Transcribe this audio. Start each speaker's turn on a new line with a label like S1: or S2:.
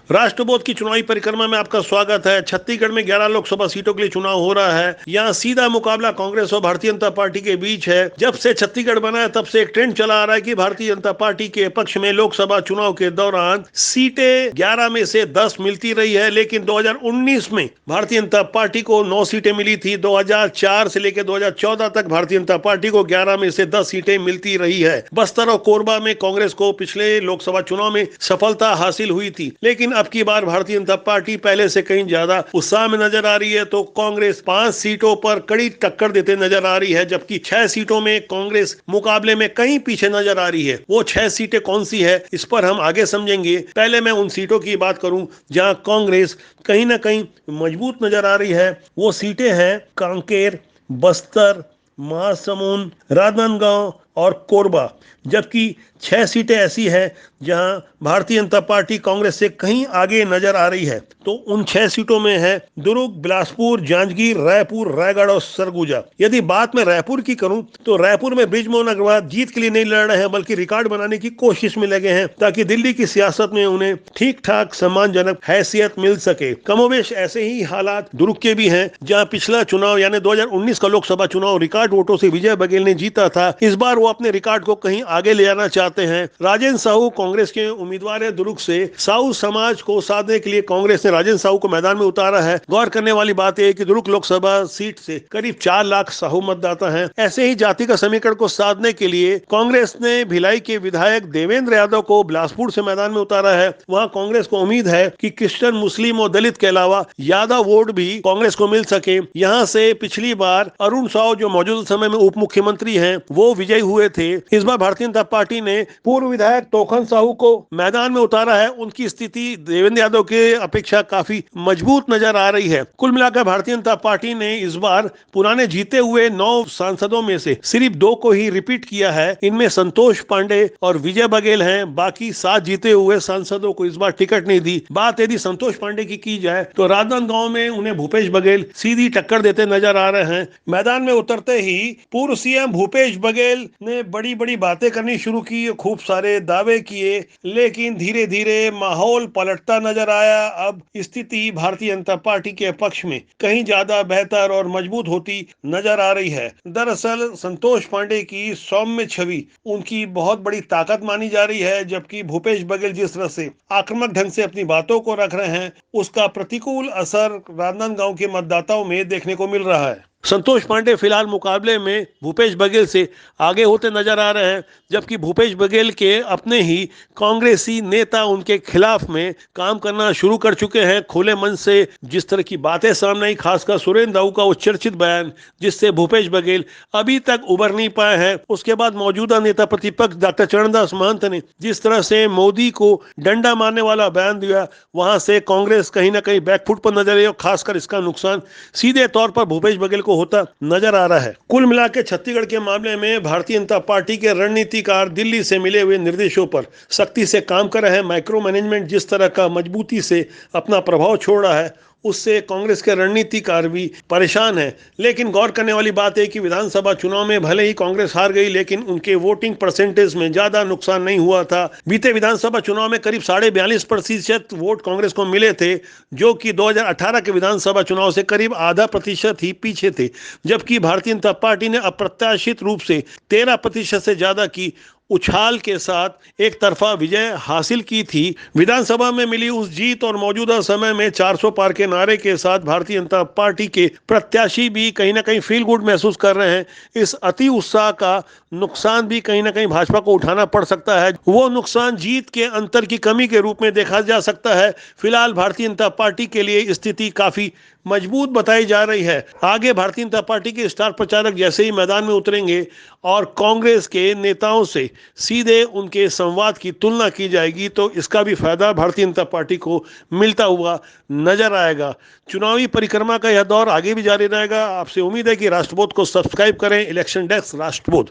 S1: राष्ट्रबोध की चुनावी परिक्रमा में आपका स्वागत है। छत्तीसगढ़ में 11 लोकसभा सीटों के लिए चुनाव हो रहा है। यहाँ सीधा मुकाबला कांग्रेस और भारतीय जनता पार्टी के बीच है। जब से छत्तीसगढ़ बना है तब से एक ट्रेंड चला आ रहा है कि भारतीय जनता पार्टी के पक्ष में लोकसभा चुनाव के दौरान सीटें 11 में से 10 मिलती रही है, लेकिन 2019 में भारतीय जनता पार्टी को 9 सीटें मिली थी। 2004 से लेकर 2014 तक भारतीय जनता पार्टी को 11 में से 10 सीटें मिलती रही है। बस्तर और कोरबा में कांग्रेस को पिछले लोकसभा चुनाव में सफलता हासिल हुई थी, लेकिन अब की बार भारतीय जनता पार्टी पहले से कहीं ज्यादा उत्साह में नजर आ रही है। तो कांग्रेस 5 सीटों पर कड़ी टक्कर देते नजर आ रही है, जबकि 6 सीटों में कांग्रेस मुकाबले में कहीं पीछे नजर आ रही है। वो 6 सीटें कौन सी है, इस पर हम आगे समझेंगे। पहले मैं उन सीटों की बात करूं जहां कांग्रेस कहीं ना कहीं मजबूत नजर आ रही है। वो सीटें हैं कांकेर, बस्तर, महासमुंद, राजनांदगांव और कोरबा। जबकि 6 सीटें ऐसी हैं जहां भारतीय जनता पार्टी कांग्रेस से कहीं आगे नजर आ रही है। तो उन 6 सीटों में है दुर्ग, बिलासपुर, जांजगीर, रायपुर, रायगढ़ और सरगुजा। यदि बात मैं रायपुर की करूं तो रायपुर में बृजमोहन अग्रवाल जीत के लिए नहीं लड़ रहे हैं, बल्कि रिकॉर्ड बनाने की कोशिश में लगे हैं ताकि दिल्ली की सियासत में उन्हें ठीक ठाक सम्मानजनक हैसियत मिल सके। कमोबेश ऐसे ही हालात दुर्ग के भी हैं, जहां पिछला चुनाव यानी 2019 का लोकसभा चुनाव रिकॉर्ड वोटों से विजय बघेल ने जीता था। इस बार वो अपने रिकॉर्ड को कहीं आगे ले जाना चाहते हैं। राजेंद्र साहू कांग्रेस के उम्मीदवार है दुर्ग से। साहू समाज को साधने के लिए कांग्रेस ने राजेंद्र साहू को मैदान में उतारा है। गौर करने वाली बात यह है कि दुर्ग लोकसभा सीट से करीब 4 लाख साहू मतदाता हैं। ऐसे ही जाति का समीकरण को साधने के लिए कांग्रेस ने भिलाई के विधायक देवेंद्र यादव को बिलासपुर से मैदान में उतारा है। वहां कांग्रेस को उम्मीद है कि क्रिश्चियन, मुस्लिम और दलित के अलावा यादव वोट भी कांग्रेस को मिल सके। यहाँ से पिछली बार अरुण साव, जो मौजूदा समय में उप मुख्यमंत्री हैं, वो विजयी हुए थे। इस बार भारतीय जनता पार्टी ने पूर्व विधायक तोखन साहू को मैदान में उतारा है। उनकी स्थिति देवेंद्र यादव के अपेक्षा काफी मजबूत नजर आ रही है। कुल मिलाकर भारतीय जनता पार्टी ने इस बार पुराने जीते हुए 9 सांसदों में से सिर्फ 2 को ही रिपीट किया है। इनमें संतोष पांडे और विजय बघेल हैं। बाकी 7 जीते हुए सांसदों को इस बार टिकट नहीं दी। बात यदि संतोष पांडे की जाए तो राजनांदगांव में उन्हें भूपेश बघेल सीधी टक्कर देते नजर आ रहे हैं। मैदान में उतरते ही पूर्व सीएम भूपेश बघेल ने बड़ी बड़ी बातें करनी शुरू की, खूब सारे दावे किए, लेकिन धीरे धीरे माहौल पलटता नजर आया। अब स्थिति भारतीय जनता पार्टी के पक्ष में कहीं ज्यादा बेहतर और मजबूत होती नजर आ रही है। दरअसल संतोष पांडे की सौम्य छवि उनकी बहुत बड़ी ताकत मानी जा रही है, जबकि भूपेश बघेल जिस तरह से आक्रामक ढंग से अपनी बातों को रख रहे हैं, उसका प्रतिकूल असर राजनांदगांव के मतदाताओं में देखने को मिल रहा है। संतोष पांडे फिलहाल मुकाबले में भूपेश बघेल से आगे होते नजर आ रहे हैं, जबकि भूपेश बघेल के अपने ही कांग्रेसी नेता उनके खिलाफ में काम करना शुरू कर चुके हैं। खुले मन से जिस तरह की बातें सामने आई, खासकर सुरेंद्र दाऊ का वो चर्चित बयान जिससे भूपेश बघेल अभी तक उबर नहीं पाए हैं। उसके बाद मौजूदा नेता प्रतिपक्ष डॉक्टर चरणदास महंत ने जिस तरह से मोदी को डंडा मारने वाला बयान दिया, वहां से कांग्रेस कहीं ना कहीं बैकफुट पर नजर आई और खासकर इसका नुकसान सीधे तौर पर भूपेश बघेल को होता नजर आ रहा है। कुल मिलाकर छत्तीसगढ़ के मामले में भारतीय जनता पार्टी के रणनीतिकार दिल्ली से मिले हुए निर्देशों पर सख्ती से काम कर रहे हैं। माइक्रो मैनेजमेंट जिस तरह का मजबूती से अपना प्रभाव छोड़ रहा है, उससे कांग्रेस के रणनीतिकार भी परेशान हैं। लेकिन गौर करने वाली बात है कि विधानसभा चुनाव में भले ही कांग्रेस हार गई, लेकिन उनके वोटिंग परसेंटेज में ज्यादा नुकसान नहीं हुआ था। बीते विधानसभा चुनाव में करीब 42.5% वोट कांग्रेस को मिले थे, जो कि 2018 के विधानसभा चुनाव से करीब आधा प्रतिशत ही पीछे थे। जबकि भारतीय जनता पार्टी ने अप्रत्याशित रूप से 13% से ज्यादा की उछाल के साथ एक तरफा विजय हासिल की थी। विधानसभा में मिली उस जीत और मौजूदा समय में 400 पार के नारे के साथ भारतीय जनता पार्टी के प्रत्याशी भी कहीं ना कहीं फील गुड महसूस कर रहे हैं। इस अति उत्साह का नुकसान भी कहीं ना कहीं भाजपा को उठाना पड़ सकता है। वो नुकसान जीत के अंतर की कमी के रूप में देखा जा सकता है। फिलहाल भारतीय जनता पार्टी के लिए स्थिति काफी मजबूत बताई जा रही है। आगे भारतीय जनता पार्टी के स्टार प्रचारक जैसे ही मैदान में उतरेंगे और कांग्रेस के नेताओं से सीधे उनके संवाद की तुलना की जाएगी, तो इसका भी फायदा भारतीय जनता पार्टी को मिलता हुआ नजर आएगा। चुनावी परिक्रमा का यह दौर आगे भी जारी रहेगा। आपसे उम्मीद है कि राष्ट्रबोध को सब्सक्राइब करें। Election desk, राष्ट्रबोध।